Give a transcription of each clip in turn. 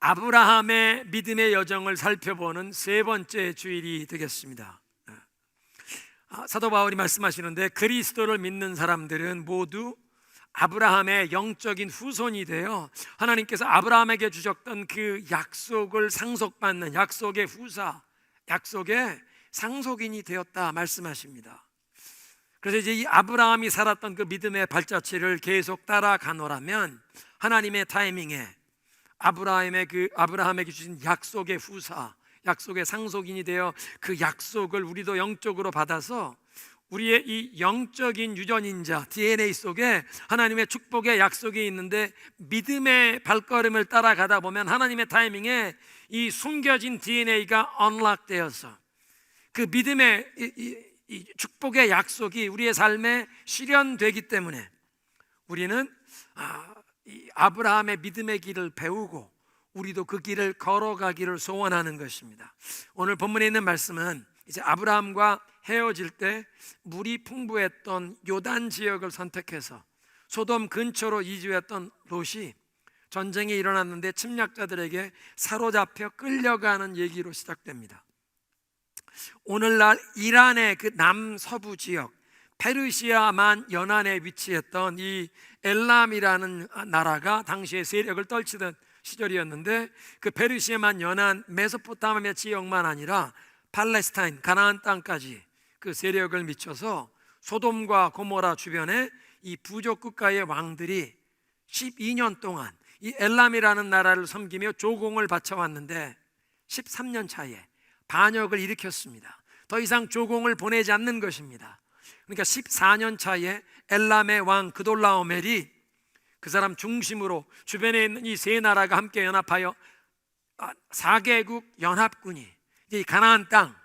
아브라함의 믿음의 여정을 살펴보는 세 번째 주일이 되겠습니다. 사도 바울이 말씀하시는데 그리스도를 믿는 사람들은 모두 아브라함의 영적인 후손이 되어 하나님께서 아브라함에게 주셨던 그 약속을 상속받는 약속의 후사, 약속의 상속인이 되었다 말씀하십니다. 그래서 이제 이 아브라함이 살았던 그 믿음의 발자취를 계속 따라가노라면 하나님의 타이밍에 아브라함에게 주신 약속의 후사, 약속의 상속인이 되어 그 약속을 우리도 영적으로 받아서 우리의 이 영적인 유전인자 DNA 속에 하나님의 축복의 약속이 있는데 믿음의 발걸음을 따라가다 보면 하나님의 타이밍에 이 숨겨진 DNA가 언락되어서 그 믿음의 이 축복의 약속이 우리의 삶에 실현되기 때문에 우리는 이 아브라함의 믿음의 길을 배우고 우리도 그 길을 걸어가기를 소원하는 것입니다. 오늘 본문에 있는 말씀은 이제 아브라함과 헤어질 때 물이 풍부했던 요단 지역을 선택해서 소돔 근처로 이주했던 롯이 전쟁이 일어났는데 침략자들에게 사로잡혀 끌려가는 얘기로 시작됩니다. 오늘날 이란의 그 남서부 지역 페르시아만 연안에 위치했던 이 엘람이라는 나라가 당시에 세력을 떨치던 시절이었는데 그 페르시아만 연안 메소포타미아 지역만 아니라 팔레스타인 가나안 땅까지 그 세력을 미쳐서 소돔과 고모라 주변에 이 부족 국가의 왕들이 12년 동안 이 엘람이라는 나라를 섬기며 조공을 바쳐왔는데 13년 차에 반역을 일으켰습니다. 더 이상 조공을 보내지 않는 것입니다. 그러니까 14년 차에 엘람의 왕 그돌라오멜이 그 사람 중심으로 주변에 있는 이 세 나라가 함께 연합하여 4개국 연합군이 이 가나안 땅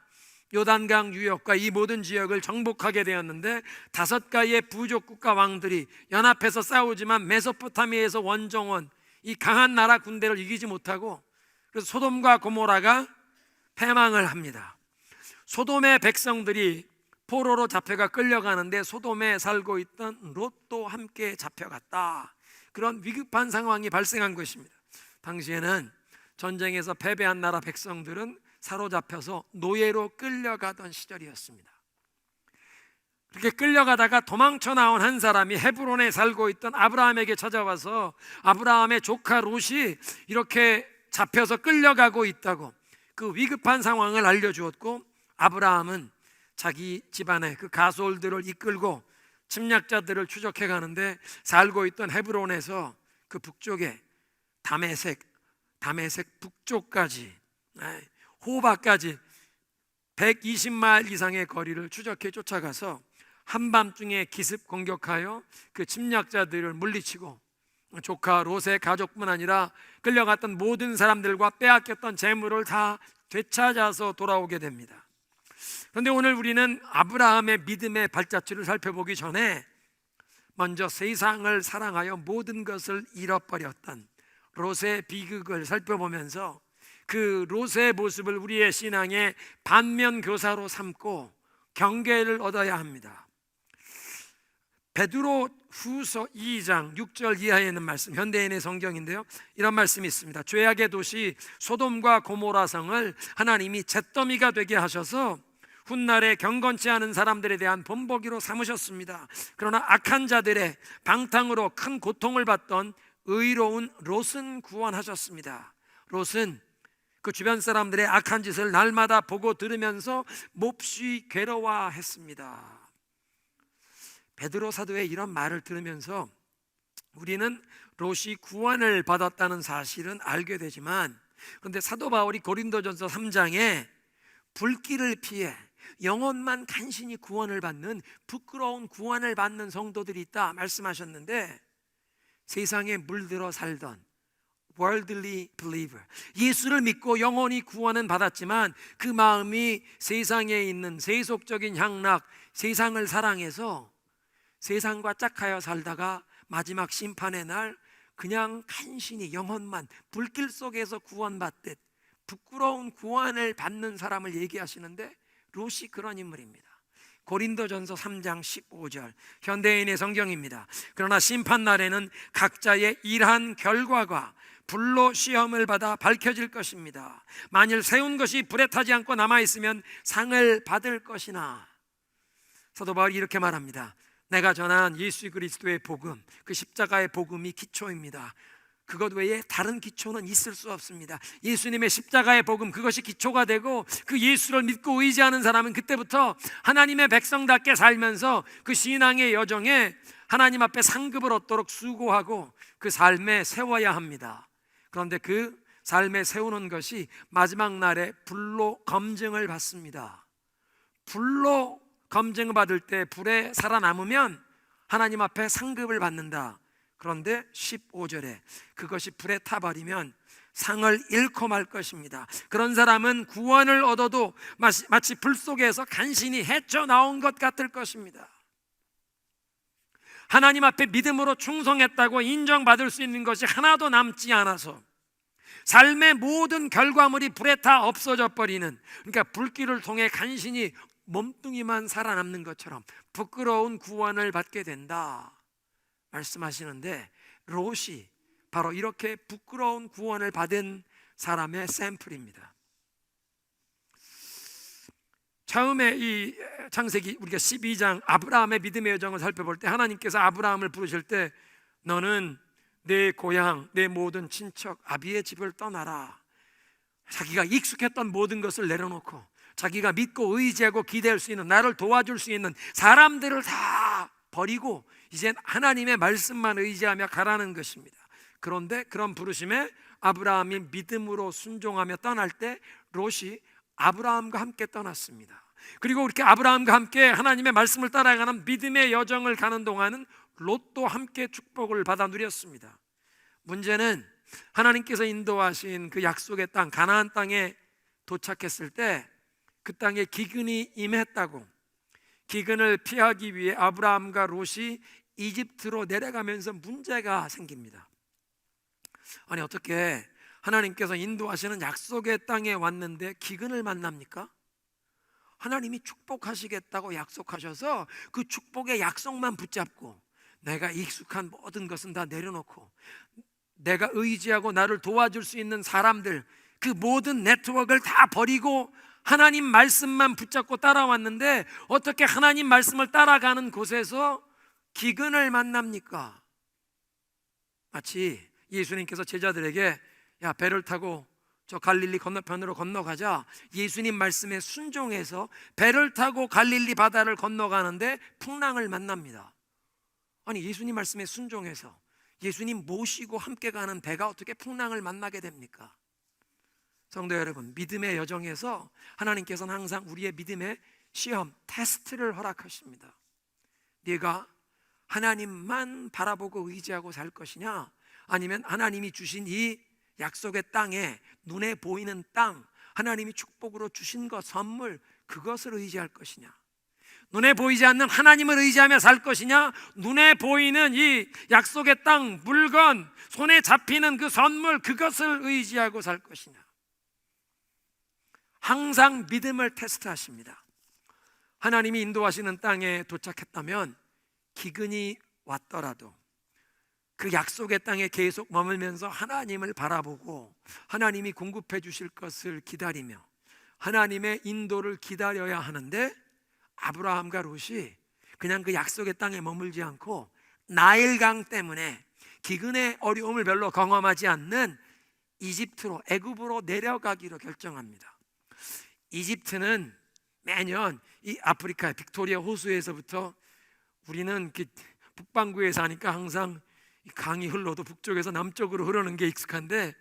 요단강 유역과 이 모든 지역을 정복하게 되었는데 5가지의 부족 국가 왕들이 연합해서 싸우지만 메소포타미아에서 원정원 이 강한 나라 군대를 이기지 못하고 그래서 소돔과 고모라가 패망을 합니다. 소돔의 백성들이 포로로 잡혀가 끌려가는데 소돔에 살고 있던 롯도 함께 잡혀갔다. 그런 위급한 상황이 발생한 것입니다. 당시에는 전쟁에서 패배한 나라 백성들은 사로잡혀서 노예로 끌려가던 시절이었습니다. 그렇게 끌려가다가 도망쳐 나온 한 사람이 헤브론에 살고 있던 아브라함에게 찾아와서 아브라함의 조카 롯이 이렇게 잡혀서 끌려가고 있다고 그 위급한 상황을 알려주었고 아브라함은 자기 집안의 그 가솔들을 이끌고 침략자들을 추적해 가는데 살고 있던 헤브론에서 그 북쪽에 다메섹 북쪽까지 호바까지 120마일 이상의 거리를 추적해 쫓아가서 한밤중에 기습 공격하여 그 침략자들을 물리치고 조카 롯의 가족뿐 아니라 끌려갔던 모든 사람들과 빼앗겼던 재물을 다 되찾아서 돌아오게 됩니다. 그런데 오늘 우리는 아브라함의 믿음의 발자취를 살펴보기 전에 먼저 세상을 사랑하여 모든 것을 잃어버렸던 롯의 비극을 살펴보면서 그 롯의 모습을 우리의 신앙의 반면교사로 삼고 경계를 얻어야 합니다. 베드로 후서 2장 6절 이하에 있는 말씀, 현대인의 성경인데요, 이런 말씀이 있습니다. 죄악의 도시 소돔과 고모라 성을 하나님이 잿더미가 되게 하셔서 훗날에 경건치 않은 사람들에 대한 본보기로 삼으셨습니다. 그러나 악한 자들의 방탕으로 큰 고통을 받던 의로운 롯은 구원하셨습니다. 롯은 그 주변 사람들의 악한 짓을 날마다 보고 들으면서 몹시 괴로워했습니다. 베드로 사도의 이런 말을 들으면서 우리는 롯이 구원을 받았다는 사실은 알게 되지만, 그런데 사도 바울이 고린도전서 3장에 불길을 피해 영혼만 간신히 구원을 받는 부끄러운 구원을 받는 성도들이 있다 말씀하셨는데, 세상에 물들어 살던 worldly believer, 예수를 믿고 영혼이 구원은 받았지만 그 마음이 세상에 있는 세속적인 향락, 세상을 사랑해서 세상과 짝하여 살다가 마지막 심판의 날 그냥 간신히 영혼만 불길 속에서 구원받듯 부끄러운 구원을 받는 사람을 얘기하시는데, 롯이 그런 인물입니다. 고린도전서 3장 15절 현대인의 성경입니다. 그러나 심판날에는 각자의 일한 결과가 불로 시험을 받아 밝혀질 것입니다. 만일 세운 것이 불에 타지 않고 남아있으면 상을 받을 것이나. 사도 바울이 이렇게 말합니다. 내가 전한 예수 그리스도의 복음, 그 십자가의 복음이 기초입니다. 그것 외에 다른 기초는 있을 수 없습니다. 예수님의 십자가의 복음, 그것이 기초가 되고 그 예수를 믿고 의지하는 사람은 그때부터 하나님의 백성답게 살면서 그 신앙의 여정에 하나님 앞에 상급을 얻도록 수고하고 그 삶에 세워야 합니다. 그런데 그 삶에 세우는 것이 마지막 날에 불로 검증을 받습니다. 불로 검증을 받을 때 불에 살아남으면 하나님 앞에 상급을 받는다. 그런데 15절에 그것이 불에 타버리면 상을 잃고 말 것입니다. 그런 사람은 구원을 얻어도 마치 불 속에서 간신히 헤쳐나온 것 같을 것입니다. 하나님 앞에 믿음으로 충성했다고 인정받을 수 있는 것이 하나도 남지 않아서 삶의 모든 결과물이 불에 타 없어져 버리는, 그러니까 불길을 통해 간신히 몸뚱이만 살아남는 것처럼 부끄러운 구원을 받게 된다 말씀하시는데, 롯이 바로 이렇게 부끄러운 구원을 받은 사람의 샘플입니다. 처음에 이 창세기 우리가 12장 아브라함의 믿음의 여정을 살펴볼 때 하나님께서 아브라함을 부르실 때 너는 내 고향, 내 모든 친척 아비의 집을 떠나라. 자기가 익숙했던 모든 것을 내려놓고 자기가 믿고 의지하고 기대할 수 있는, 나를 도와줄 수 있는 사람들을 다 버리고 이젠 하나님의 말씀만 의지하며 가라는 것입니다. 그런데 그런 부르심에 아브라함이 믿음으로 순종하며 떠날 때 롯이 아브라함과 함께 떠났습니다. 그리고 이렇게 아브라함과 함께 하나님의 말씀을 따라가는 믿음의 여정을 가는 동안은 롯도 함께 축복을 받아 누렸습니다. 문제는 하나님께서 인도하신 그 약속의 땅, 가나안 땅에 도착했을 때 그 땅에 기근이 임했다고, 기근을 피하기 위해 아브라함과 롯이 이집트로 내려가면서 문제가 생깁니다. 아니, 어떻게 하나님께서 인도하시는 약속의 땅에 왔는데 기근을 만납니까? 하나님이 축복하시겠다고 약속하셔서 그 축복의 약속만 붙잡고 내가 익숙한 모든 것은 다 내려놓고 내가 의지하고 나를 도와줄 수 있는 사람들, 그 모든 네트워크를 다 버리고 하나님 말씀만 붙잡고 따라왔는데 어떻게 하나님 말씀을 따라가는 곳에서 기근을 만납니까? 마치 예수님께서 제자들에게 야, 배를 타고 저 갈릴리 건너편으로 건너가자. 예수님 말씀에 순종해서 배를 타고 갈릴리 바다를 건너가는데 풍랑을 만납니다. 아니, 예수님 말씀에 순종해서 예수님 모시고 함께 가는 배가 어떻게 풍랑을 만나게 됩니까? 성도 여러분, 믿음의 여정에서 하나님께서는 항상 우리의 믿음의 시험, 테스트를 허락하십니다. 네가 하나님만 바라보고 의지하고 살 것이냐, 아니면 하나님이 주신 이 약속의 땅에, 눈에 보이는 땅, 하나님이 축복으로 주신 것, 선물, 그것을 의지할 것이냐, 눈에 보이지 않는 하나님을 의지하며 살 것이냐, 눈에 보이는 이 약속의 땅, 물건, 손에 잡히는 그 선물, 그것을 의지하고 살 것이냐. 항상 믿음을 테스트하십니다. 하나님이 인도하시는 땅에 도착했다면 기근이 왔더라도 그 약속의 땅에 계속 머물면서 하나님을 바라보고 하나님이 공급해 주실 것을 기다리며 하나님의 인도를 기다려야 하는데, 아브라함과 롯이 그냥 그 약속의 땅에 머물지 않고 나일강 때문에 기근의 어려움을 별로 경험하지 않는 이집트로, 애굽으로 내려가기로 결정합니다. 이집트는 매년 이 아프리카 빅토리아 호수에서부터, 우리는 북반구에 사니까 항상 강이 흘러도 북쪽에서 남쪽으로 흐르는 게 익숙한데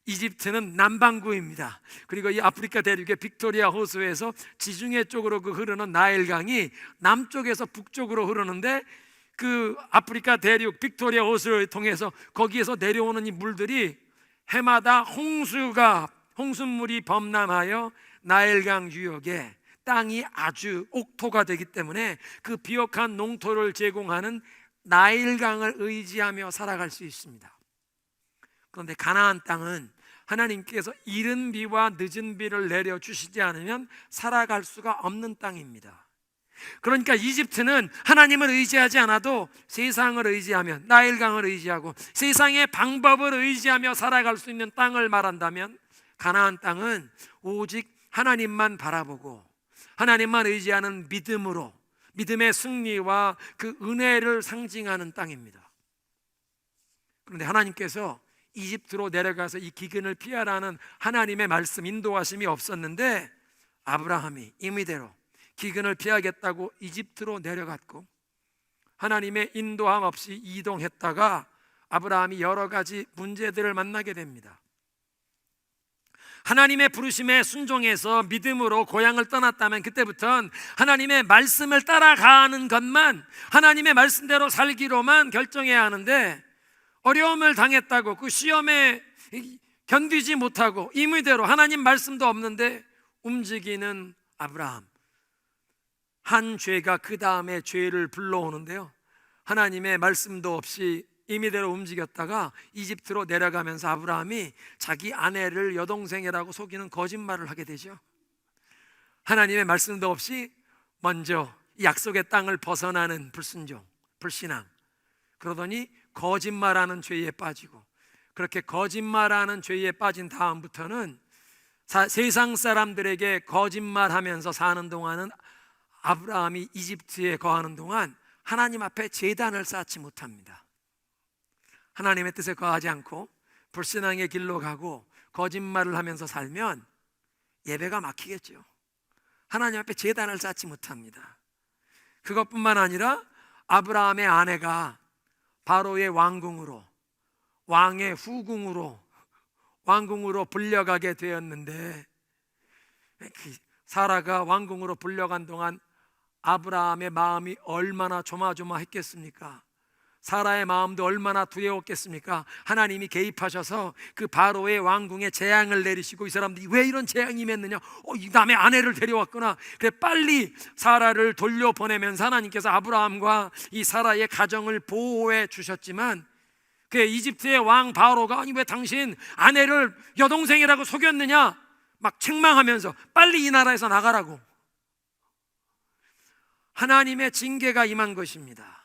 이집트는 남반구입니다. 그리고 이 아프리카 대륙의 빅토리아 호수에서 지중해 쪽으로 그 흐르는 나일강이 남쪽에서 북쪽으로 흐르는데, 그 아프리카 대륙 빅토리아 호수를 통해서 거기에서 내려오는 이 물들이 해마다 홍수물이 범람하여 나일강 유역에 땅이 아주 옥토가 되기 때문에 그 비옥한 농토를 제공하는 나일강을 의지하며 살아갈 수 있습니다. 그런데 가나안 땅은 하나님께서 이른 비와 늦은 비를 내려주시지 않으면 살아갈 수가 없는 땅입니다. 그러니까 이집트는 하나님을 의지하지 않아도 세상을 의지하며 나일강을 의지하고 세상의 방법을 의지하며 살아갈 수 있는 땅을 말한다면, 가나안 땅은 오직 하나님만 바라보고 하나님만 의지하는 믿음으로, 믿음의 승리와 그 은혜를 상징하는 땅입니다. 그런데 하나님께서 이집트로 내려가서 이 기근을 피하라는 하나님의 말씀, 인도하심이 없었는데 아브라함이 임의대로 기근을 피하겠다고 이집트로 내려갔고, 하나님의 인도함 없이 이동했다가 아브라함이 여러 가지 문제들을 만나게 됩니다. 하나님의 부르심에 순종해서 믿음으로 고향을 떠났다면 그때부터는 하나님의 말씀을 따라가는 것만, 하나님의 말씀대로 살기로만 결정해야 하는데, 어려움을 당했다고 그 시험에 견디지 못하고 임의대로 하나님 말씀도 없는데 움직이는 아브라함, 한 죄가 그 다음에 죄를 불러오는데요, 하나님의 말씀도 없이 임의대로 움직였다가 이집트로 내려가면서 아브라함이 자기 아내를 여동생이라고 속이는 거짓말을 하게 되죠. 하나님의 말씀도 없이 먼저 약속의 땅을 벗어나는 불순종, 불신앙, 그러더니 거짓말하는 죄에 빠지고, 그렇게 거짓말하는 죄에 빠진 다음부터는 세상 사람들에게 거짓말하면서 사는 동안은, 아브라함이 이집트에 거하는 동안 하나님 앞에 제단을 쌓지 못합니다. 하나님의 뜻에 거하지 않고 불신앙의 길로 가고 거짓말을 하면서 살면 예배가 막히겠죠. 하나님 앞에 제단을 쌓지 못합니다. 그것뿐만 아니라 아브라함의 아내가 바로의 왕궁으로, 왕의 후궁으로, 왕궁으로 불려가게 되었는데, 사라가 왕궁으로 불려간 동안 아브라함의 마음이 얼마나 조마조마했겠습니까? 사라의 마음도 얼마나 두려웠겠습니까? 하나님이 개입하셔서 그 바로의 왕궁에 재앙을 내리시고, 이 사람들이 왜 이런 재앙이 임했느냐, 이 남의 아내를 데려왔구나, 그래 빨리 사라를 돌려보내면서 하나님께서 아브라함과 이 사라의 가정을 보호해 주셨지만, 그 이집트의 왕 바로가 아니 왜 당신 아내를 여동생이라고 속였느냐 막 책망하면서 빨리 이 나라에서 나가라고, 하나님의 징계가 임한 것입니다.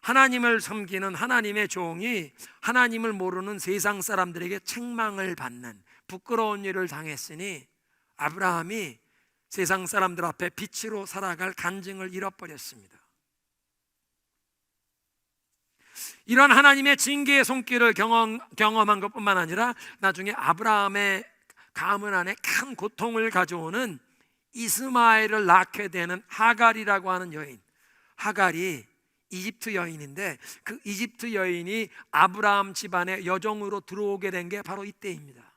하나님을 섬기는 하나님의 종이 하나님을 모르는 세상 사람들에게 책망을 받는 부끄러운 일을 당했으니 아브라함이 세상 사람들 앞에 빛으로 살아갈 간증을 잃어버렸습니다. 이런 하나님의 징계의 손길을 경험한 것뿐만 아니라 나중에 아브라함의 가문 안에 큰 고통을 가져오는 이스마엘을 낳게 되는 하갈이라고 하는 여인, 하갈이 이집트 여인인데, 그 이집트 여인이 아브라함 집안의 여종으로 들어오게 된 게 바로 이때입니다.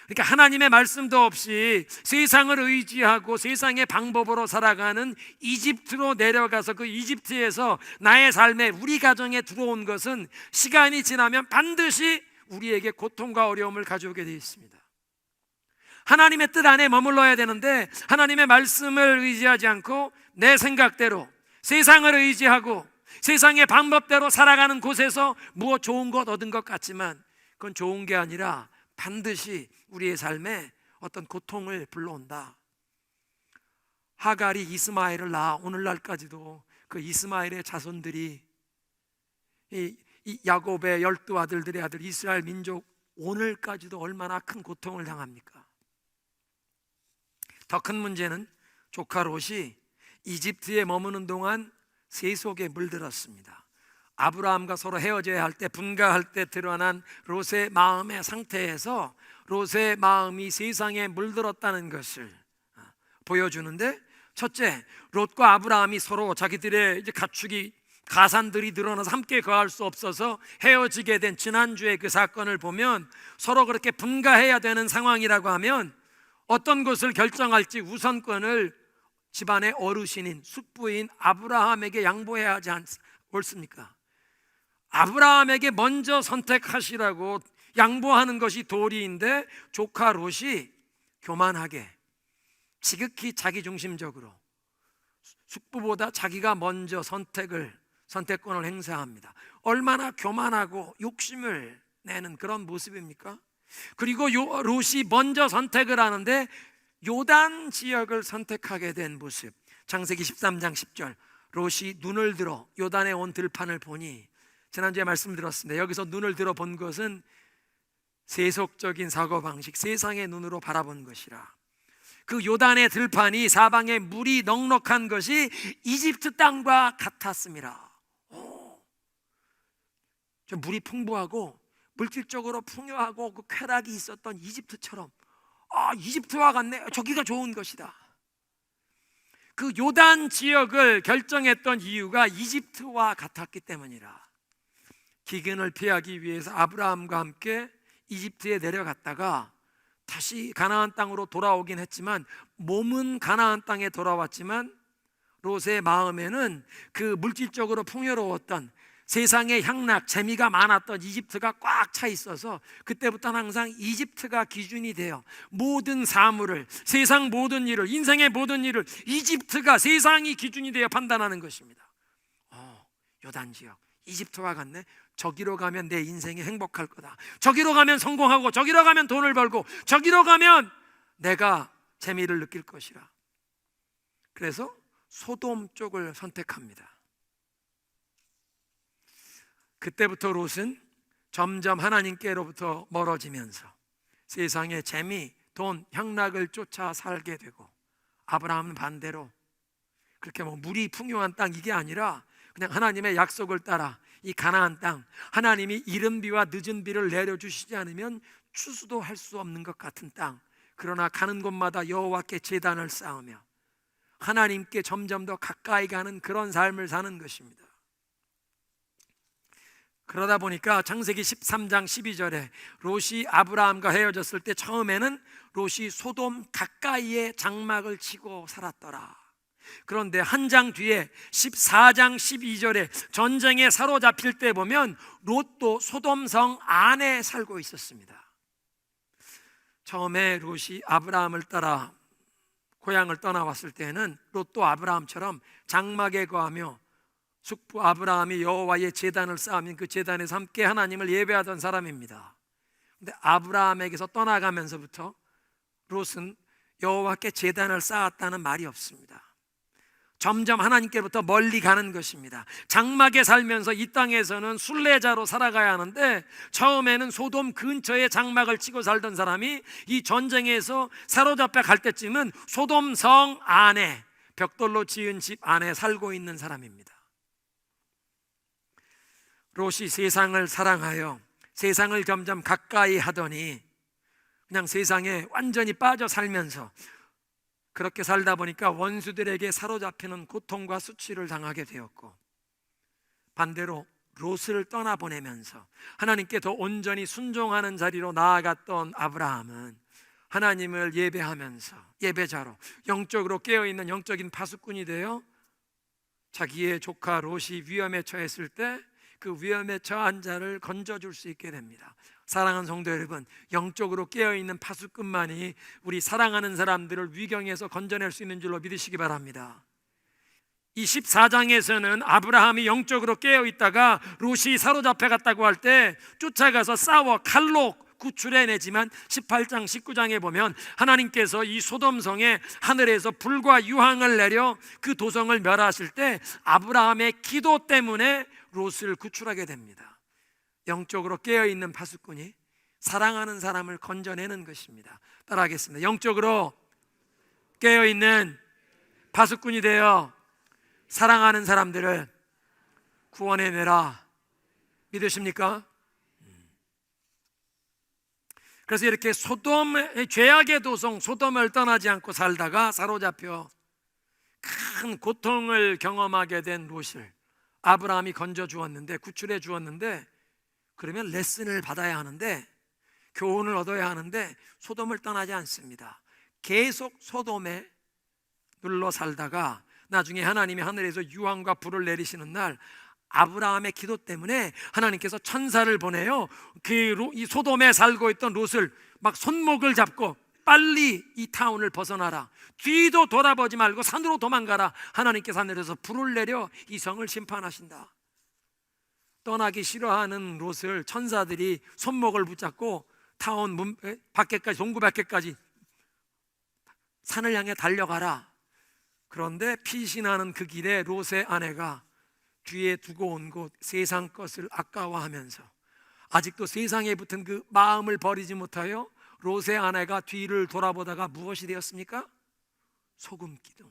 그러니까 하나님의 말씀도 없이 세상을 의지하고 세상의 방법으로 살아가는 이집트로 내려가서 그 이집트에서 나의 삶에, 우리 가정에 들어온 것은 시간이 지나면 반드시 우리에게 고통과 어려움을 가져오게 되어 있습니다. 하나님의 뜻 안에 머물러야 되는데 하나님의 말씀을 의지하지 않고 내 생각대로 세상을 의지하고 세상의 방법대로 살아가는 곳에서 무엇 좋은 것 얻은 것 같지만 그건 좋은 게 아니라 반드시 우리의 삶에 어떤 고통을 불러온다. 하갈이 이스마엘을 낳아 오늘날까지도 그 이스마엘의 자손들이 이 야곱의 12아들들의 아들 이스라엘 민족, 오늘까지도 얼마나 큰 고통을 당합니까? 더 큰 문제는 조카 롯이 이집트에 머무는 동안 세속에 물들었습니다. 아브라함과 서로 헤어져야 할 때, 분가할 때 드러난 롯의 마음의 상태에서 롯의 마음이 세상에 물들었다는 것을 보여주는데, 첫째, 롯과 아브라함이 서로 자기들의 이제 가산들이 늘어나서 함께 거할 수 없어서 헤어지게 된 지난주의 그 사건을 보면 서로 그렇게 분가해야 되는 상황이라고 하면 어떤 것을 결정할지 우선권을 집안의 어르신인 숙부인 아브라함에게 양보해야 하지 않습니까? 아브라함에게 먼저 선택하시라고 양보하는 것이 도리인데, 조카 롯이 교만하게 지극히 자기중심적으로 숙부보다 자기가 먼저 선택권을 행사합니다. 얼마나 교만하고 욕심을 내는 그런 모습입니까? 그리고 롯이 먼저 선택을 하는데 요단 지역을 선택하게 된 모습, 창세기 13장 10절, 롯이 눈을 들어 요단에 온 들판을 보니, 지난주에 말씀드렸습니다. 여기서 눈을 들어 본 것은 세속적인 사고방식, 세상의 눈으로 바라본 것이라. 그 요단의 들판이 사방에 물이 넉넉한 것이 이집트 땅과 같았습니다. 좀 물이 풍부하고 물질적으로 풍요하고 그 쾌락이 있었던 이집트처럼, 이집트와 같네, 저기가 좋은 것이다. 그 요단 지역을 결정했던 이유가 이집트와 같았기 때문이라. 기근을 피하기 위해서 아브라함과 함께 이집트에 내려갔다가 다시 가나안 땅으로 돌아오긴 했지만, 몸은 가나안 땅에 돌아왔지만 롯의 마음에는 그 물질적으로 풍요로웠던, 세상의 향락, 재미가 많았던 이집트가 꽉 차 있어서 그때부터는 항상 이집트가 기준이 돼요. 모든 사물을, 세상 모든 일을, 인생의 모든 일을 이집트가, 세상이 기준이 되어 판단하는 것입니다. 요단 지역, 이집트와 같네. 저기로 가면 내 인생이 행복할 거다. 저기로 가면 성공하고, 저기로 가면 돈을 벌고, 저기로 가면 내가 재미를 느낄 것이라. 그래서 소돔 쪽을 선택합니다. 그때부터 롯은 점점 하나님께로부터 멀어지면서 세상의 재미, 돈, 향락을 쫓아 살게 되고, 아브라함은 반대로 그렇게 물이 풍요한 땅, 이게 아니라 그냥 하나님의 약속을 따라 이 가나안 땅, 하나님이 이른 비와 늦은 비를 내려주시지 않으면 추수도 할 수 없는 것 같은 땅, 그러나 가는 곳마다 여호와께 제단을 쌓으며 하나님께 점점 더 가까이 가는 그런 삶을 사는 것입니다. 그러다 보니까 창세기 13장 12절에 롯이 아브라함과 헤어졌을 때 처음에는 롯이 소돔 가까이에 장막을 치고 살았더라. 그런데 한 장 뒤에 14장 12절에 전쟁에 사로잡힐 때 보면 롯도 소돔성 안에 살고 있었습니다. 처음에 롯이 아브라함을 따라 고향을 떠나왔을 때는 롯도 아브라함처럼 장막에 거하며 숙부 아브라함이 여호와의 제단을 쌓으면 그 제단에서 함께 하나님을 예배하던 사람입니다. 그런데 아브라함에게서 떠나가면서부터 롯은 여호와께 제단을 쌓았다는 말이 없습니다. 점점 하나님께로부터 멀리 가는 것입니다. 장막에 살면서 이 땅에서는 순례자로 살아가야 하는데, 처음에는 소돔 근처에 장막을 치고 살던 사람이 이 전쟁에서 사로잡혀 갈 때쯤은 소돔 성 안에, 벽돌로 지은 집 안에 살고 있는 사람입니다. 롯이 세상을 사랑하여 세상을 점점 가까이 하더니 그냥 세상에 완전히 빠져 살면서, 그렇게 살다 보니까 원수들에게 사로잡히는 고통과 수치를 당하게 되었고, 반대로 롯을 떠나보내면서 하나님께 더 온전히 순종하는 자리로 나아갔던 아브라함은 하나님을 예배하면서 예배자로 영적으로 깨어있는 영적인 파수꾼이 되어 자기의 조카 롯이 위험에 처했을 때 그 위험에 처한 자를 건져줄 수 있게 됩니다. 사랑하는 성도 여러분, 영적으로 깨어있는 파수꾼만이 우리 사랑하는 사람들을 위경에서 건져낼 수 있는 줄로 믿으시기 바랍니다. 이 14장에서는 아브라함이 영적으로 깨어있다가 롯이 사로잡혀 갔다고 할 때 쫓아가서 싸워 칼로 구출해내지만 18장 19장에 보면 하나님께서 이 소돔성에 하늘에서 불과 유황을 내려 그 도성을 멸하실 때 아브라함의 기도 때문에 롯을 구출하게 됩니다. 영적으로 깨어있는 파수꾼이 사랑하는 사람을 건져내는 것입니다. 따라하겠습니다. 영적으로 깨어있는 파수꾼이 되어 사랑하는 사람들을 구원해내라. 믿으십니까? 그래서 이렇게 소돔의 죄악의 도성 소돔을 떠나지 않고 살다가 사로잡혀 큰 고통을 경험하게 된 롯을 아브라함이 건져 주었는데, 구출해 주었는데, 그러면 레슨을 받아야 하는데, 교훈을 얻어야 하는데 소돔을 떠나지 않습니다. 계속 소돔에 눌러 살다가 나중에 하나님이 하늘에서 유황과 불을 내리시는 날 아브라함의 기도 때문에 하나님께서 천사를 보내요. 이 소돔에 살고 있던 롯을 막 손목을 잡고 빨리 이 타운을 벗어나라, 뒤도 돌아보지 말고 산으로 도망가라. 하나님께서 하늘에서 불을 내려 이 성을 심판하신다. 떠나기 싫어하는 롯을 천사들이 손목을 붙잡고 타운 문 밖에까지, 동구 밖에까지 산을 향해 달려가라. 그런데 피신하는 그 길에 롯의 아내가 뒤에 두고 온 곳 세상 것을 아까워하면서 아직도 세상에 붙은 그 마음을 버리지 못하여 롯의 아내가 뒤를 돌아보다가 무엇이 되었습니까? 소금 기둥.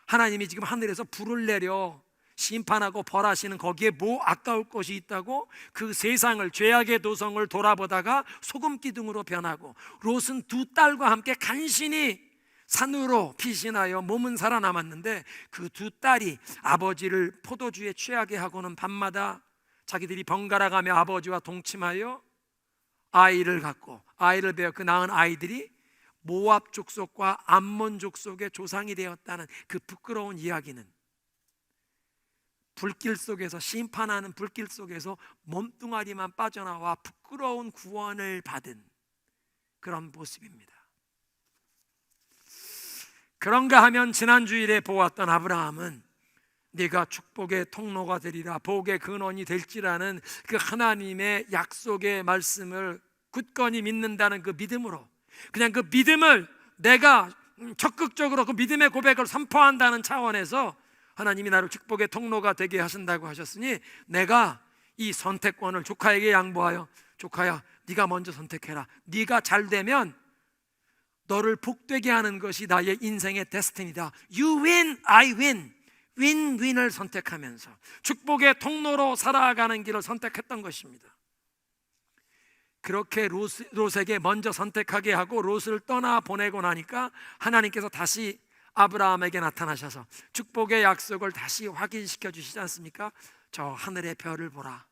하나님이 지금 하늘에서 불을 내려 심판하고 벌하시는 거기에 뭐 아까울 것이 있다고 그 세상을, 죄악의 도성을 돌아보다가 소금 기둥으로 변하고, 롯은 두 딸과 함께 간신히 산으로 피신하여 몸은 살아남았는데 그 두 딸이 아버지를 포도주에 취하게 하고는 밤마다 자기들이 번갈아가며 아버지와 동침하여 아이를 갖고, 아이를 베어 그 낳은 아이들이 모압 족속과 암몬 족속의 조상이 되었다는 그 부끄러운 이야기는 불길 속에서, 심판하는 불길 속에서 몸뚱아리만 빠져나와 부끄러운 구원을 받은 그런 모습입니다. 그런가 하면 지난 주일에 보았던 아브라함은 네가 축복의 통로가 되리라, 복의 근원이 될지라는 그 하나님의 약속의 말씀을 굳건히 믿는다는 그 믿음으로, 그냥 그 믿음을 내가 적극적으로 그 믿음의 고백을 선포한다는 차원에서 하나님이 나를 축복의 통로가 되게 하신다고 하셨으니 내가 이 선택권을 조카에게 양보하여, 조카야 네가 먼저 선택해라, 네가 잘 되면 너를 복되게 하는 것이 나의 인생의 데스티니다. You win, I win. 윈윈을 선택하면서 축복의 통로로 살아가는 길을 선택했던 것입니다. 그렇게 롯에게 먼저 선택하게 하고 롯을 떠나보내고 나니까 하나님께서 다시 아브라함에게 나타나셔서 축복의 약속을 다시 확인시켜 주시지 않습니까? 저 하늘의 별을 보라,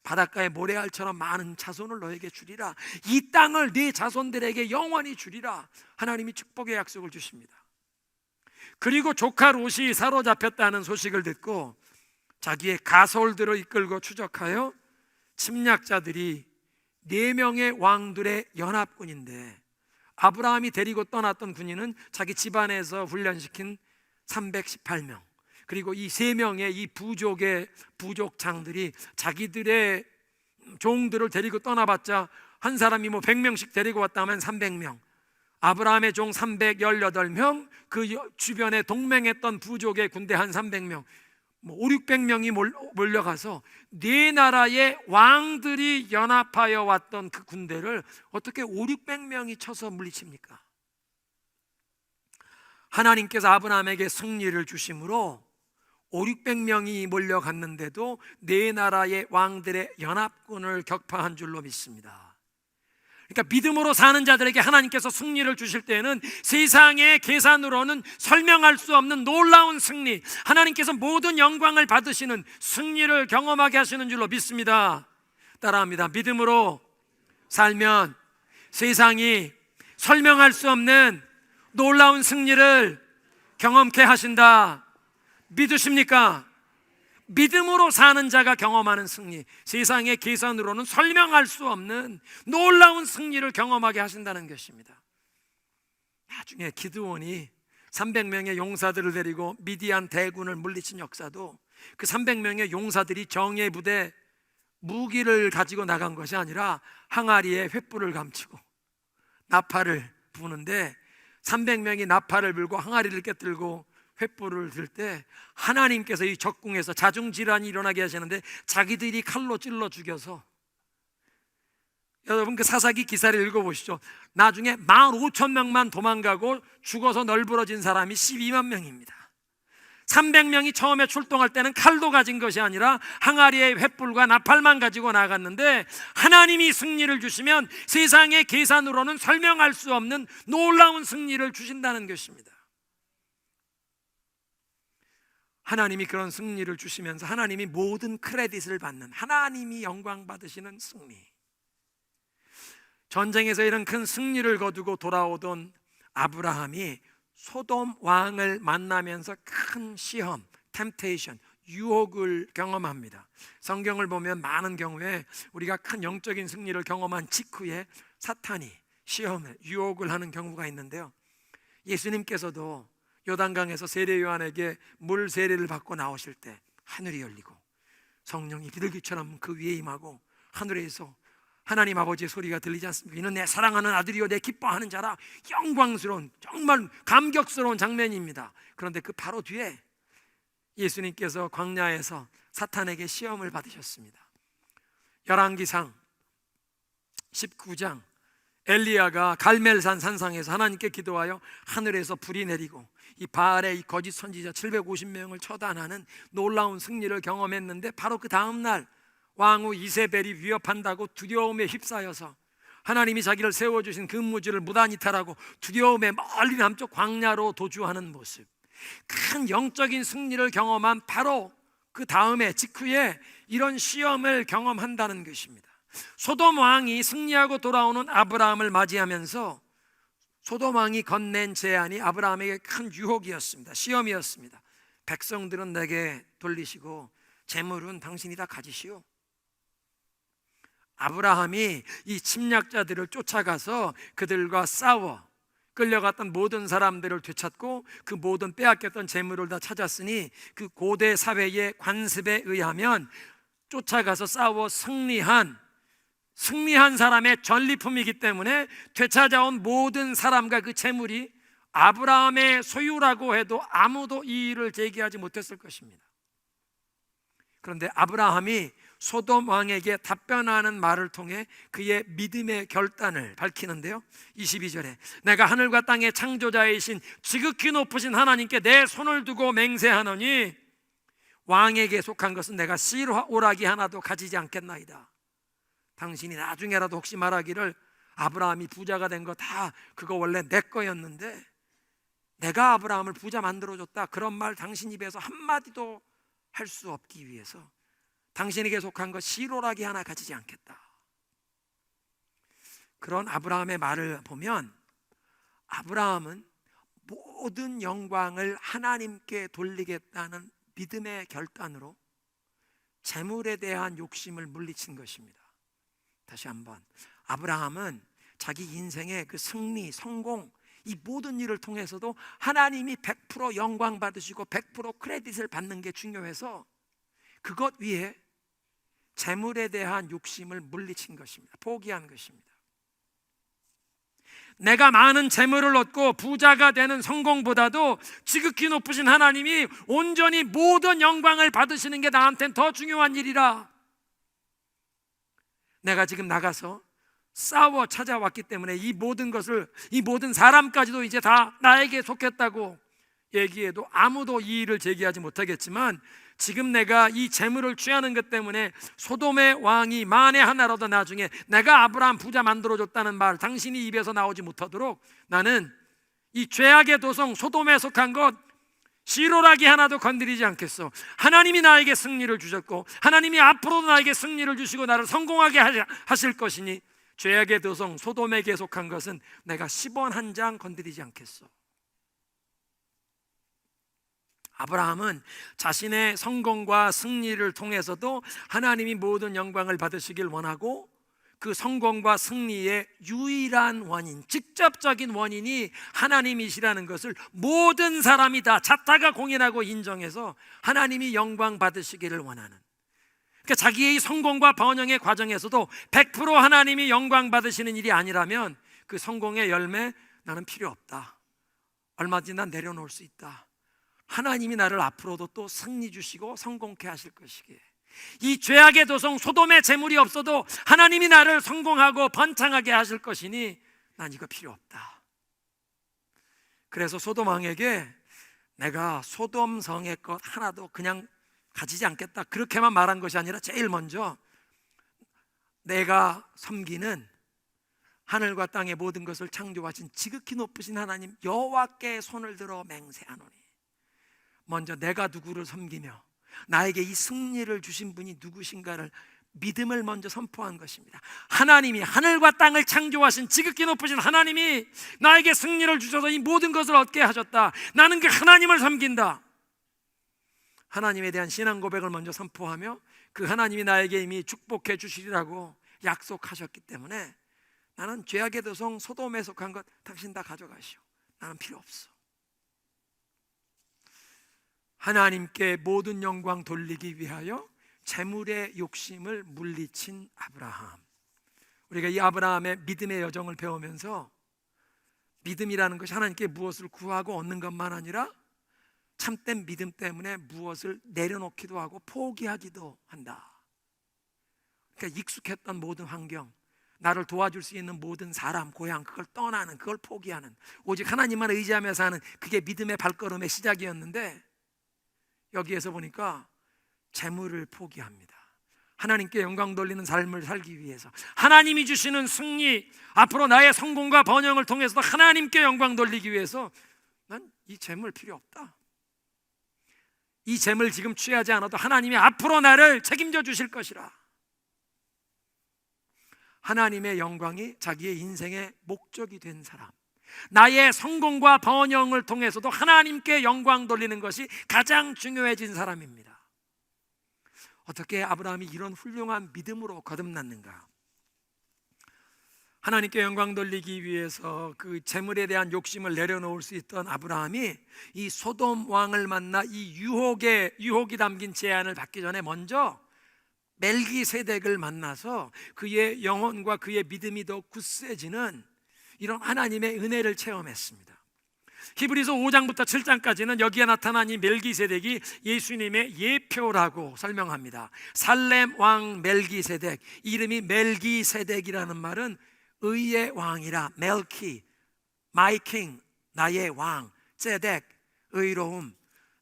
바닷가의 모래알처럼 많은 자손을 너에게 주리라, 이 땅을 네 자손들에게 영원히 주리라. 하나님이 축복의 약속을 주십니다. 그리고 조카 롯이 사로잡혔다는 소식을 듣고 자기의 가솔들을 이끌고 추적하여 침략자들이 4명의 왕들의 연합군인데, 아브라함이 데리고 떠났던 군인은 자기 집안에서 훈련시킨 318명, 그리고 이 3명의 이 부족의 부족장들이 자기들의 종들을 데리고 떠나봤자 한 사람이 뭐 100명씩 데리고 왔다면 300명, 아브라함의 종 318명, 그 주변에 동맹했던 부족의 군대 한 300명, 뭐 5, 600명이 몰려가서 네 나라의 왕들이 연합하여 왔던 그 군대를 어떻게 5, 600명이 쳐서 물리칩니까? 하나님께서 아브라함에게 승리를 주심으로 5, 600명이 몰려갔는데도 네 나라의 왕들의 연합군을 격파한 줄로 믿습니다. 그러니까 믿음으로 사는 자들에게 하나님께서 승리를 주실 때에는 세상의 계산으로는 설명할 수 없는 놀라운 승리, 하나님께서 모든 영광을 받으시는 승리를 경험하게 하시는 줄로 믿습니다. 따라합니다. 믿음으로 살면 세상이 설명할 수 없는 놀라운 승리를 경험케 하신다. 믿으십니까? 믿음으로 사는 자가 경험하는 승리, 세상의 계산으로는 설명할 수 없는 놀라운 승리를 경험하게 하신다는 것입니다. 나중에 기드온이 300명의 용사들을 데리고 미디안 대군을 물리친 역사도 그 300명의 용사들이 정예 부대 무기를 가지고 나간 것이 아니라 항아리에 횃불을 감추고 나팔을 부는데, 300명이 나팔을 불고 항아리를 깨뜨리고 횃불을 들 때 하나님께서 이 적궁에서 자중질환이 일어나게 하시는데 자기들이 칼로 찔러 죽여서, 여러분 그 사사기 기사를 읽어보시죠. 나중에 15,000명만 도망가고 죽어서 널브러진 사람이 12만 명입니다. 300명이 처음에 출동할 때는 칼도 가진 것이 아니라 항아리의 횃불과 나팔만 가지고 나갔는데, 하나님이 승리를 주시면 세상의 계산으로는 설명할 수 없는 놀라운 승리를 주신다는 것입니다. 하나님이 그런 승리를 주시면서 하나님이 모든 크레딧을 받는, 하나님이 영광 받으시는 승리. 전쟁에서 이런 큰 승리를 거두고 돌아오던 아브라함이 소돔 왕을 만나면서 큰 시험, 템테이션, 유혹을 경험합니다. 성경을 보면 많은 경우에 우리가 큰 영적인 승리를 경험한 직후에 사탄이 시험을, 유혹을 하는 경우가 있는데요, 예수님께서도 요단강에서 세례 요한에게 물 세례를 받고 나오실 때 하늘이 열리고 성령이 비둘기처럼 그 위에 임하고 하늘에서 하나님 아버지의 소리가 들리지 않습니까? 이는 내 사랑하는 아들이요 내 기뻐하는 자라. 영광스러운, 정말 감격스러운 장면입니다. 그런데 그 바로 뒤에 예수님께서 광야에서 사탄에게 시험을 받으셨습니다. 열왕기상 19장, 엘리야가 갈멜산 산상에서 하나님께 기도하여 하늘에서 불이 내리고 이 바알의 이 거짓 선지자 750명을 처단하는 놀라운 승리를 경험했는데, 바로 그 다음 날 왕후 이세벨이 위협한다고 두려움에 휩싸여서 하나님이 자기를 세워주신 근무지를 무단히 탈하고 두려움에 멀리 남쪽 광야로 도주하는 모습, 큰 영적인 승리를 경험한 바로 그 다음에 직후에 이런 시험을 경험한다는 것입니다. 소돔 왕이 승리하고 돌아오는 아브라함을 맞이하면서 소돔 왕이 건넨 제안이 아브라함에게 큰 유혹이었습니다. 시험이었습니다. 백성들은 내게 돌리시고 재물은 당신이 다 가지시오. 아브라함이 이 침략자들을 쫓아가서 그들과 싸워 끌려갔던 모든 사람들을 되찾고 그 모든 빼앗겼던 재물을 다 찾았으니 그 고대 사회의 관습에 의하면 쫓아가서 싸워 승리한 사람의 전리품이기 때문에 되찾아온 모든 사람과 그 재물이 아브라함의 소유라고 해도 아무도 이의를 제기하지 못했을 것입니다. 그런데 아브라함이 소돔 왕에게 답변하는 말을 통해 그의 믿음의 결단을 밝히는데요, 22절에 내가 하늘과 땅의 창조자이신 지극히 높으신 하나님께 내 손을 두고 맹세하노니 왕에게 속한 것은 내가 실 오라기 하나도 가지지 않겠나이다. 당신이 나중에라도 혹시 말하기를 아브라함이 부자가 된 거 다 그거 원래 내 거였는데 내가 아브라함을 부자 만들어줬다, 그런 말 당신 입에서 한마디도 할 수 없기 위해서 당신에게 속한 것 시로라기 하나 가지지 않겠다. 그런 아브라함의 말을 보면 아브라함은 모든 영광을 하나님께 돌리겠다는 믿음의 결단으로 재물에 대한 욕심을 물리친 것입니다. 다시 한번, 아브라함은 자기 인생의 그 승리, 성공, 이 모든 일을 통해서도 하나님이 100% 영광 받으시고 100% 크레딧을 받는 게 중요해서 그것 위에 재물에 대한 욕심을 물리친 것입니다. 포기한 것입니다. 내가 많은 재물을 얻고 부자가 되는 성공보다도 지극히 높으신 하나님이 온전히 모든 영광을 받으시는 게 나한테는 더 중요한 일이라. 내가 지금 나가서 싸워 찾아왔기 때문에 이 모든 것을, 이 모든 사람까지도 이제 다 나에게 속했다고 얘기해도 아무도 이의를 제기하지 못하겠지만, 지금 내가 이 재물을 취하는 것 때문에 소돔의 왕이 만에 하나라도 나중에 내가 아브라함 부자 만들어줬다는 말 당신이 입에서 나오지 못하도록 나는 이 죄악의 도성 소돔에 속한 것 시로라기 하나도 건드리지 않겠어. 하나님이 나에게 승리를 주셨고 하나님이 앞으로도 나에게 승리를 주시고 나를 성공하게 하실 것이니 죄악의 도성 소돔에게 속한 것은 내가 10원 한 장 건드리지 않겠어. 아브라함은 자신의 성공과 승리를 통해서도 하나님이 모든 영광을 받으시길 원하고, 그 성공과 승리의 유일한 원인, 직접적인 원인이 하나님이시라는 것을 모든 사람이 다 자타가 공인하고 인정해서 하나님이 영광 받으시기를 원하는, 그러니까 자기의 성공과 번영의 과정에서도 100% 하나님이 영광 받으시는 일이 아니라면 그 성공의 열매 나는 필요 없다, 얼마든지 난 내려놓을 수 있다, 하나님이 나를 앞으로도 또 승리 주시고 성공케 하실 것이기에 이 죄악의 도성 소돔의 재물이 없어도 하나님이 나를 성공하고 번창하게 하실 것이니 난 이거 필요 없다. 그래서 소돔 왕에게 내가 소돔 성의 것 하나도 그냥 가지지 않겠다, 그렇게만 말한 것이 아니라 제일 먼저 내가 섬기는 하늘과 땅의 모든 것을 창조하신 지극히 높으신 하나님 여호와께 손을 들어 맹세하노니, 먼저 내가 누구를 섬기며 나에게 이 승리를 주신 분이 누구신가를 믿음을 먼저 선포한 것입니다. 하나님이, 하늘과 땅을 창조하신 지극히 높으신 하나님이 나에게 승리를 주셔서 이 모든 것을 얻게 하셨다, 나는 그 하나님을 섬긴다. 하나님에 대한 신앙 고백을 먼저 선포하며 그 하나님이 나에게 이미 축복해 주시리라고 약속하셨기 때문에 나는 죄악의 도성 소돔에 속한 것 당신 다 가져가시오, 나는 필요 없어. 하나님께 모든 영광 돌리기 위하여 재물의 욕심을 물리친 아브라함. 우리가 이 아브라함의 믿음의 여정을 배우면서 믿음이라는 것이 하나님께 무엇을 구하고 얻는 것만 아니라 참된 믿음 때문에 무엇을 내려놓기도 하고 포기하기도 한다. 그러니까 익숙했던 모든 환경, 나를 도와줄 수 있는 모든 사람, 고향, 그걸 떠나는, 그걸 포기하는, 오직 하나님만 의지하며 사는, 그게 믿음의 발걸음의 시작이었는데, 여기에서 보니까 재물을 포기합니다. 하나님께 영광 돌리는 삶을 살기 위해서, 하나님이 주시는 승리, 앞으로 나의 성공과 번영을 통해서도 하나님께 영광 돌리기 위해서 난 이 재물 필요 없다. 이 재물 지금 취하지 않아도 하나님이 앞으로 나를 책임져 주실 것이라. 하나님의 영광이 자기의 인생의 목적이 된 사람, 나의 성공과 번영을 통해서도 하나님께 영광 돌리는 것이 가장 중요해진 사람입니다. 어떻게 아브라함이 이런 훌륭한 믿음으로 거듭났는가? 하나님께 영광 돌리기 위해서 그 재물에 대한 욕심을 내려놓을 수 있던 아브라함이 이 소돔 왕을 만나 이 유혹이 담긴 제안을 받기 전에 먼저 멜기세덱을 만나서 그의 영혼과 그의 믿음이 더 굳세지는 이런 하나님의 은혜를 체험했습니다. 히브리서 5장부터 7장까지는 여기에 나타난 이 멜기세덱이 예수님의 예표라고 설명합니다. 살렘 왕 멜기세덱, 이름이 멜기세덱이라는 말은 의의 왕이라, 멜키, my king, 나의 왕, 세덱, 의로움,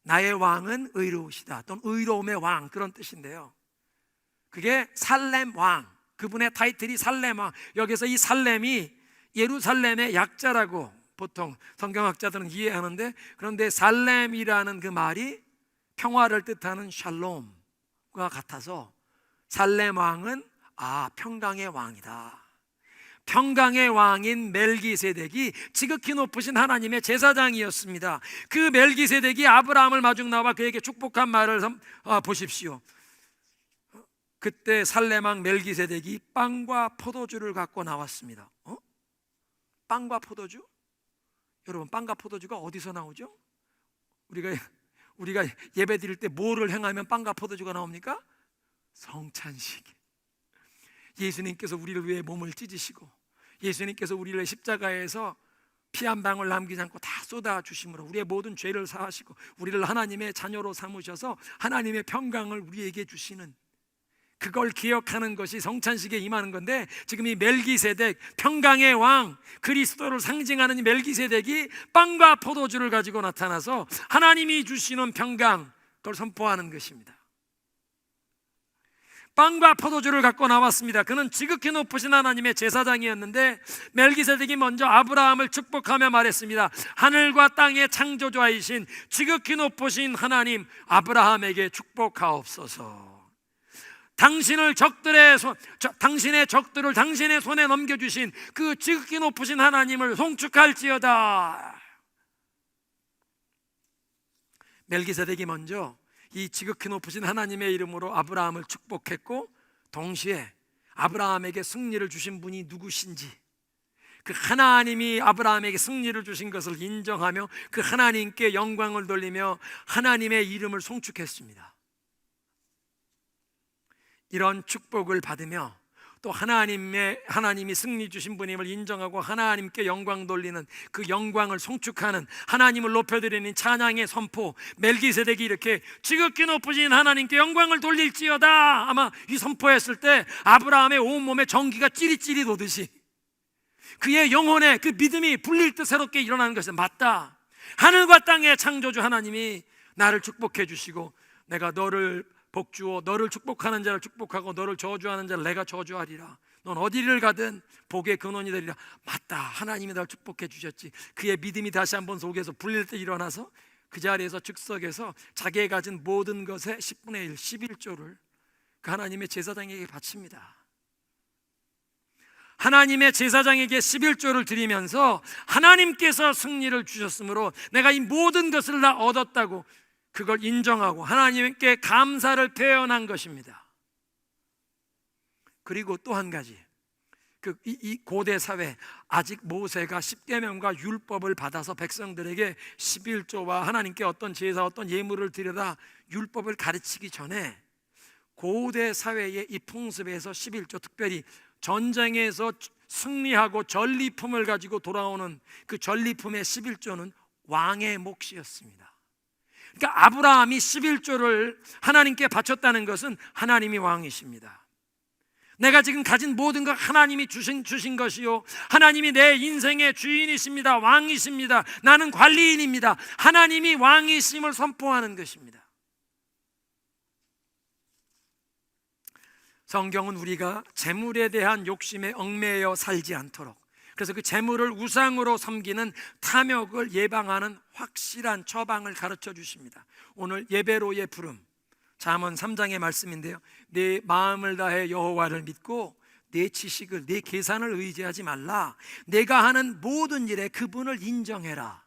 나의 왕은 의로우시다, 또는 의로움의 왕, 그런 뜻인데요. 그게 살렘 왕, 그분의 타이틀이 살렘 왕. 여기서 이 살렘이 예루살렘의 약자라고 보통 성경학자들은 이해하는데, 그런데 살렘이라는 그 말이 평화를 뜻하는 샬롬과 같아서 살렘 왕은 평강의 왕이다. 평강의 왕인 멜기세덱이 지극히 높으신 하나님의 제사장이었습니다. 그 멜기세덱이 아브라함을 마중 나와 그에게 축복한 말을 보십시오. 그때 살렘 왕 멜기세덱이 빵과 포도주를 갖고 나왔습니다. 빵과 포도주? 여러분, 빵과 포도주가 어디서 나오죠? 우리가 예배 드릴 때 뭐를 행하면 빵과 포도주가 나옵니까? 성찬식. 예수님께서 우리를 위해 몸을 찢으시고, 예수님께서 우리를 십자가에서 피 한 방울 남기지 않고 다 쏟아 주심으로 우리의 모든 죄를 사하시고 우리를 하나님의 자녀로 삼으셔서 하나님의 평강을 우리에게 주시는, 그걸 기억하는 것이 성찬식에 임하는 건데, 지금 이 멜기세덱, 평강의 왕, 그리스도를 상징하는 이 멜기세덱이 빵과 포도주를 가지고 나타나서 하나님이 주시는 평강, 그걸 선포하는 것입니다. 빵과 포도주를 갖고 나왔습니다. 그는 지극히 높으신 하나님의 제사장이었는데, 멜기세덱이 먼저 아브라함을 축복하며 말했습니다. 하늘과 땅의 창조주이신 지극히 높으신 하나님, 아브라함에게 축복하옵소서. 당신의 적들을 당신의 손에 넘겨주신 그 지극히 높으신 하나님을 송축할지어다. 멜기세덱이 먼저 이 지극히 높으신 하나님의 이름으로 아브라함을 축복했고, 동시에 아브라함에게 승리를 주신 분이 누구신지, 그 하나님이 아브라함에게 승리를 주신 것을 인정하며 그 하나님께 영광을 돌리며 하나님의 이름을 송축했습니다. 이런 축복을 받으며 또 하나님이 승리 주신 분임을 인정하고 하나님께 영광 돌리는, 그 영광을 송축하는, 하나님을 높여드리는 찬양의 선포, 멜기세덱이 이렇게 지극히 높으신 하나님께 영광을 돌릴지어다, 아마 이 선포했을 때 아브라함의 온몸에 전기가 찌릿찌릿 오듯이 그의 영혼에 그 믿음이 불릴 듯 새롭게 일어나는 것은, 맞다, 하늘과 땅의 창조주 하나님이 나를 축복해 주시고 내가 너를 복주어 너를 축복하는 자를 축복하고 너를 저주하는 자를 내가 저주하리라. 넌 어디를 가든 복의 근원이 되리라. 맞다, 하나님이 나를 축복해 주셨지. 그의 믿음이 다시 한번 속에서 불릴 때 일어나서 그 자리에서 즉석에서 자기가 가진 모든 것의 10분의 1, 11조를 그 하나님의 제사장에게 바칩니다. 하나님의 제사장에게 11조를 드리면서 하나님께서 승리를 주셨으므로 내가 이 모든 것을 다 얻었다고 그걸 인정하고 하나님께 감사를 표현한 것입니다. 그리고 또 한 가지, 이 고대 사회, 아직 모세가 십계명과 율법을 받아서 백성들에게 11조와 하나님께 어떤 제사, 어떤 예물을 드려라 율법을 가르치기 전에 고대 사회의 이 풍습에서 11조, 특별히 전쟁에서 승리하고 전리품을 가지고 돌아오는 그 전리품의 11조는 왕의 몫이었습니다. 그러니까 아브라함이 11조를 하나님께 바쳤다는 것은 하나님이 왕이십니다. 내가 지금 가진 모든 것 하나님이 주신 것이요, 하나님이 내 인생의 주인이십니다. 왕이십니다. 나는 관리인입니다. 하나님이 왕이심을 선포하는 것입니다. 성경은 우리가 재물에 대한 욕심에 얽매여 살지 않도록, 그래서 그 재물을 우상으로 섬기는 탐욕을 예방하는 확실한 처방을 가르쳐 주십니다. 오늘 예배로의 부름, 잠언 3장의 말씀인데요, 내 마음을 다해 여호와를 믿고 내 지식을, 내 계산을 의지하지 말라. 내가 하는 모든 일에 그분을 인정해라.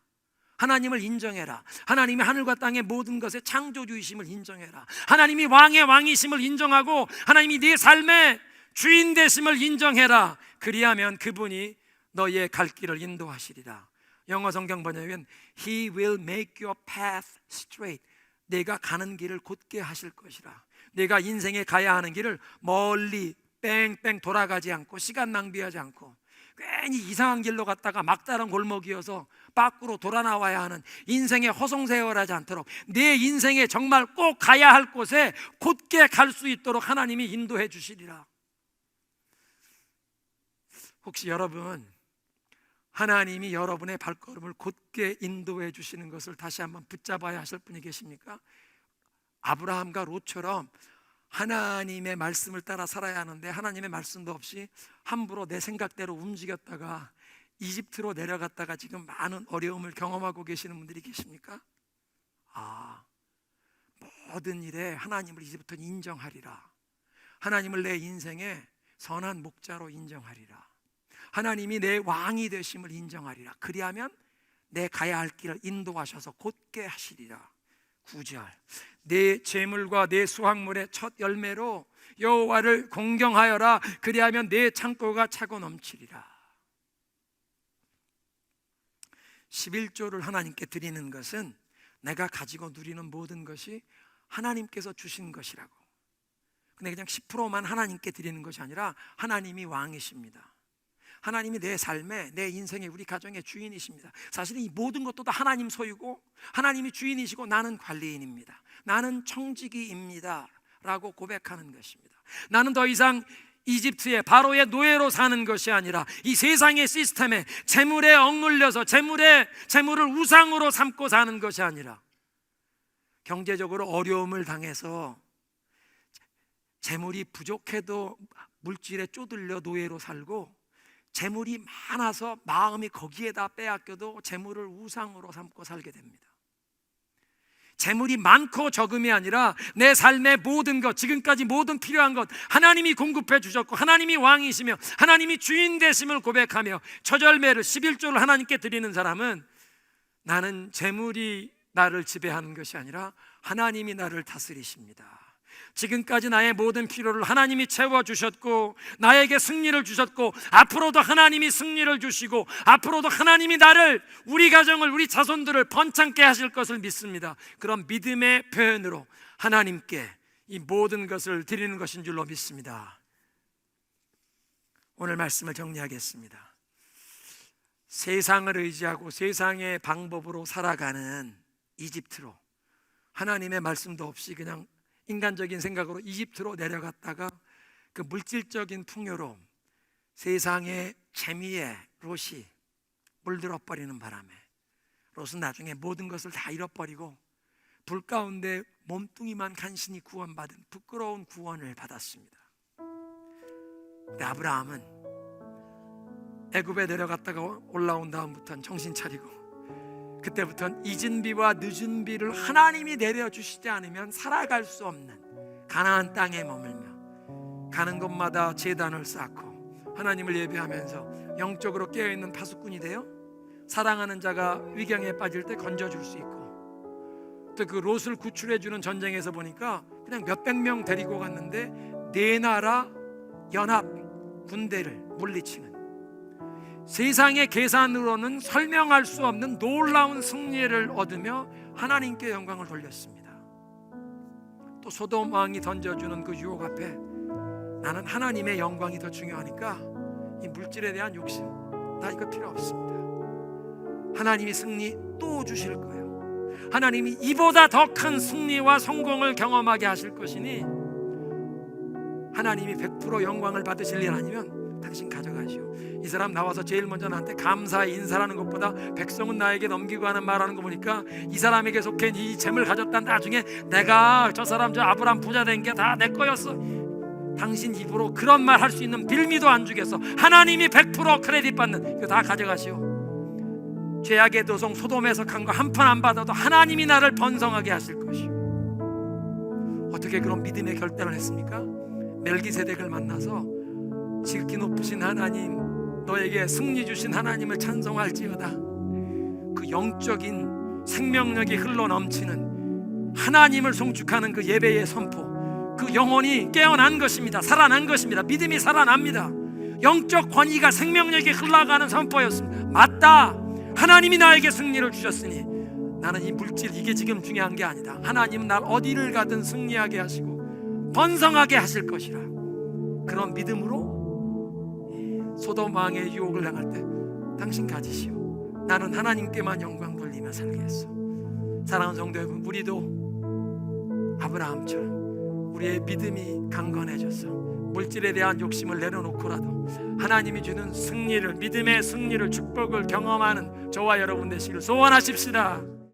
하나님을 인정해라. 하나님이 하늘과 땅의 모든 것의 창조주이심을 인정해라. 하나님이 왕의 왕이심을 인정하고 하나님이 네 삶의 주인 되심을 인정해라. 그리하면 그분이 너의 갈 길을 인도하시리라. 영어 성경 번역은 He will make your path straight. 내가 가는 길을 곧게 하실 것이라. 내가 인생에 가야 하는 길을 멀리 뺑뺑 돌아가지 않고 시간 낭비하지 않고 괜히 이상한 길로 갔다가 막다른 골목이어서 밖으로 돌아 나와야 하는 인생의 허송세월하지 않도록 내 인생에 정말 꼭 가야 할 곳에 곧게 갈 수 있도록 하나님이 인도해 주시리라. 혹시 여러분, 하나님이 여러분의 발걸음을 곧게 인도해 주시는 것을 다시 한번 붙잡아야 하실 분이 계십니까? 아브라함과 롯처럼 하나님의 말씀을 따라 살아야 하는데 하나님의 말씀도 없이 함부로 내 생각대로 움직였다가 이집트로 내려갔다가 지금 많은 어려움을 경험하고 계시는 분들이 계십니까? 모든 일에 하나님을 이제부터 인정하리라. 하나님을 내 인생의 선한 목자로 인정하리라. 하나님이 내 왕이 되심을 인정하리라. 그리하면 내 가야 할 길을 인도하셔서 곧게 하시리라. 9절, 내 재물과 내 수확물의 첫 열매로 여호와를 공경하여라. 그리하면 내 창고가 차고 넘치리라. 11조를 하나님께 드리는 것은 내가 가지고 누리는 모든 것이 하나님께서 주신 것이라고. 근데 그냥 10%만 하나님께 드리는 것이 아니라 하나님이 왕이십니다. 하나님이 내 삶에, 내 인생에, 우리 가정의 주인이십니다. 사실은 이 모든 것도 다 하나님 소유고 하나님이 주인이시고 나는 관리인입니다. 나는 청지기입니다 라고 고백하는 것입니다. 나는 더 이상 이집트의 바로의 노예로 사는 것이 아니라 이 세상의 시스템에 재물에 억눌려서 재물을 우상으로 삼고 사는 것이 아니라 경제적으로 어려움을 당해서 재물이 부족해도 물질에 쪼들려 노예로 살고 재물이 많아서 마음이 거기에다 빼앗겨도 재물을 우상으로 삼고 살게 됩니다. 재물이 많고 적음이 아니라 내 삶의 모든 것, 지금까지 모든 필요한 것 하나님이 공급해 주셨고 하나님이 왕이시며 하나님이 주인 되심을 고백하며 첫열매를 11조를 하나님께 드리는 사람은 나는 재물이 나를 지배하는 것이 아니라 하나님이 나를 다스리십니다. 지금까지 나의 모든 필요를 하나님이 채워주셨고 나에게 승리를 주셨고 앞으로도 하나님이 승리를 주시고 앞으로도 하나님이 나를, 우리 가정을, 우리 자손들을 번창케 하실 것을 믿습니다. 그런 믿음의 표현으로 하나님께 이 모든 것을 드리는 것인 줄로 믿습니다. 오늘 말씀을 정리하겠습니다. 세상을 의지하고 세상의 방법으로 살아가는 이집트로, 하나님의 말씀도 없이 그냥 인간적인 생각으로 이집트로 내려갔다가 그 물질적인 풍요로움, 세상의 재미에 롯이 물들어 버리는 바람에 롯은 나중에 모든 것을 다 잃어버리고 불 가운데 몸뚱이만 간신히 구원받은 부끄러운 구원을 받았습니다. 근데 아브라함은 애굽에 내려갔다가 올라온 다음부터는 정신 차리고 그때부터는 잊은 비와 늦은 비를 하나님이 내려주시지 않으면 살아갈 수 없는 가나안 땅에 머물며 가는 곳마다 제단을 쌓고 하나님을 예배하면서 영적으로 깨어있는 파수꾼이 되어 사랑하는 자가 위경에 빠질 때 건져줄 수 있고, 또 그 롯을 구출해주는 전쟁에서 보니까 그냥 몇백 명 데리고 갔는데 네 나라 연합 군대를 물리치는, 세상의 계산으로는 설명할 수 없는 놀라운 승리를 얻으며 하나님께 영광을 돌렸습니다. 또 소돔 왕이 던져주는 그 유혹 앞에 나는 하나님의 영광이 더 중요하니까 이 물질에 대한 욕심 나 이거 필요 없습니다. 하나님이 승리 또 주실 거예요. 하나님이 이보다 더 큰 승리와 성공을 경험하게 하실 것이니 하나님이 100% 영광을 받으실 일 아니면 당신 가져가시오. 이 사람 나와서 제일 먼저 나한테 감사의 인사라는 것보다 백성은 나에게 넘기고 하는 말하는 거 보니까 이 사람에게 속해 이 재물 가졌다 나중에 내가 저 사람 저 아브람 부자 된 게 다 내 거였어. 당신 입으로 그런 말 할 수 있는 빌미도 안 주겠어. 하나님이 100% 크레딧 받는 이거 다 가져가시오. 죄악의 도성 소돔에서 간 거 한 푼 안 받아도 하나님이 나를 번성하게 하실 것이오. 어떻게 그런 믿음의 결단을 했습니까? 멜기세덱을 만나서 지극히 높으신 하나님, 너에게 승리 주신 하나님을 찬송할지어다. 그 영적인 생명력이 흘러넘치는 하나님을 송축하는 그 예배의 선포, 그 영혼이 깨어난 것입니다. 살아난 것입니다. 믿음이 살아납니다. 영적 권위가 생명력이 흘러가는 선포였습니다. 맞다, 하나님이 나에게 승리를 주셨으니 나는 이 물질 이게 지금 중요한 게 아니다. 하나님은 날 어디를 가든 승리하게 하시고 번성하게 하실 것이라. 그런 믿음으로 소돔 왕의 유혹을 당할 때 당신 가지시오. 나는 하나님께만 영광 돌리며 살겠소. 사랑하는 성도 여러분, 우리도 아브라함처럼 우리의 믿음이 강건해져서 물질에 대한 욕심을 내려놓고라도 하나님이 주는 승리를, 믿음의 승리를, 축복을 경험하는 저와 여러분 되시길 소원하십시다.